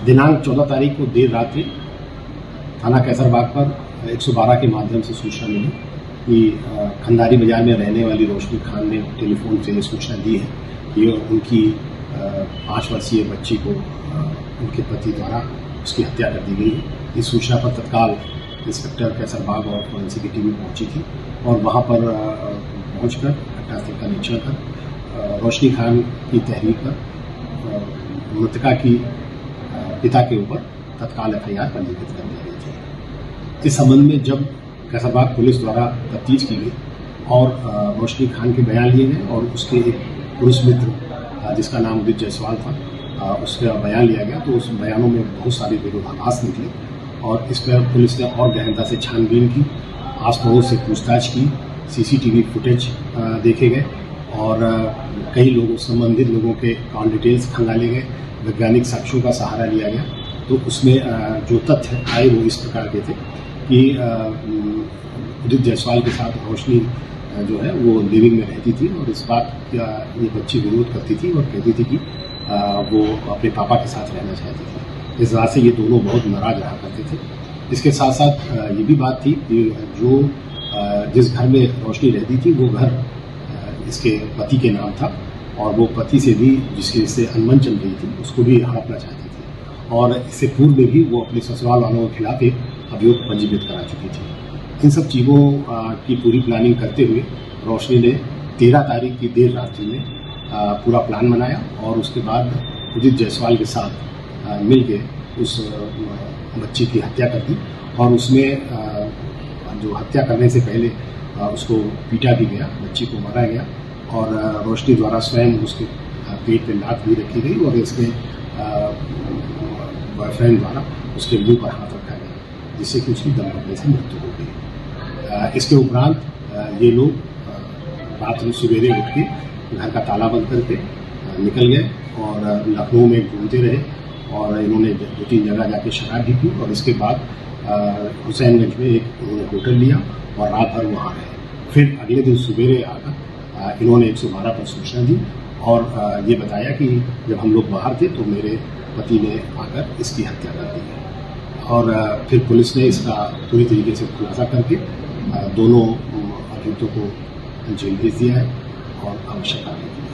दिनांक 14 तारीख को देर रात्रि थाना कैसरबाग पर 112 के माध्यम से सूचना मिली कि खंडारी बाजार में रहने वाली रोशनी खान ने टेलीफोन से सूचना दी है कि उनकी 5 वर्षीय बच्ची को उनके पति द्वारा उसकी हत्या कर दी गई है। इस सूचना पर तत्काल इंस्पेक्टर कैसरबाग और फोरेंसिक की टीम पहुंची थी और वहां पर पहुंचकर घटनास्थल का निरीक्षण कर रोशनी खान की तहरीर पर मृतका की पिता के ऊपर तत्काल एफआईआर पंजीकृत कर दी गई थी। इस संबंध में जब कैसरबाग पुलिस द्वारा तफ्तीश की गई और रोशनी खान के बयान लिए गए और उसके एक पुरुष मित्र जिसका नाम उदित जायसवाल था उसका बयान लिया गया, तो उस बयानों में बहुत सारे विरोधाभास निकले और इस पर पुलिस ने और गहनता से छानबीन की, आस पड़ोस से पूछताछ की, सीसीटीवी फुटेज देखे गए और कई लोगों संबंधित लोगों के अकाउंट डिटेल्स खंगाले गए, वैज्ञानिक साक्ष्यों का सहारा लिया गया। तो उसमें जो तथ्य आए वो इस प्रकार के थे कि उदित जायसवाल के साथ रोशनी जो है वो लिविंग में रहती थी और इस बात का ये बच्ची विरोध करती थी और कहती थी कि वो अपने पापा के साथ रहना चाहती थी। इस वजह से ये दोनों बहुत नाराज रहा करते थे। इसके साथ साथ ये भी बात थी कि जो जिस घर में रोशनी रहती थी वो घर इसके पति के नाम था और वो पति से भी जिसके से अनबन चल रही थी उसको भी हड़पना चाहती थी और इससे पूर्व में भी वो अपने ससुराल वालों के खिलाफ एक अभियोग पंजीकृत करा चुकी थी। इन सब चीज़ों की पूरी प्लानिंग करते हुए रोशनी ने 13 तारीख की देर रात्रि में पूरा प्लान बनाया और उसके बाद उदित जायसवाल के साथ मिलके उस बच्ची की हत्या कर दी और उसमें जो हत्या करने से पहले उसको पीटा भी गया, बच्ची को मारा गया और रोशनी द्वारा स्वयं उसके पेट पे लात भी रखी गई और इसमें बॉयफ्रेंड द्वारा उसके मुंह पर हाथ रखा गया जिससे कि उसकी दम घुटने से मृत्यु हो गई। इसके उपरांत ये लोग रात में सवेरे उठ के घर का ताला बंद करके निकल गए और लखनऊ में घूमते रहे और इन्होंने 2-3 जगह जाके शराब भी पी और इसके बाद हुसैनगंज में एक उन्होंने होटल लिया और रात भर वहाँ रहे। फिर अगले दिन सवेरे आकर इन्होंने 112 पर सूचना दी और ये बताया कि जब हम लोग बाहर थे तो मेरे पति ने आकर इसकी हत्या कर दी और फिर पुलिस ने इसका पूरी तरीके से खुलासा करके दोनों अभियुक्तों को जेल भेज दिया है और आवश्यक कार्रवाई की।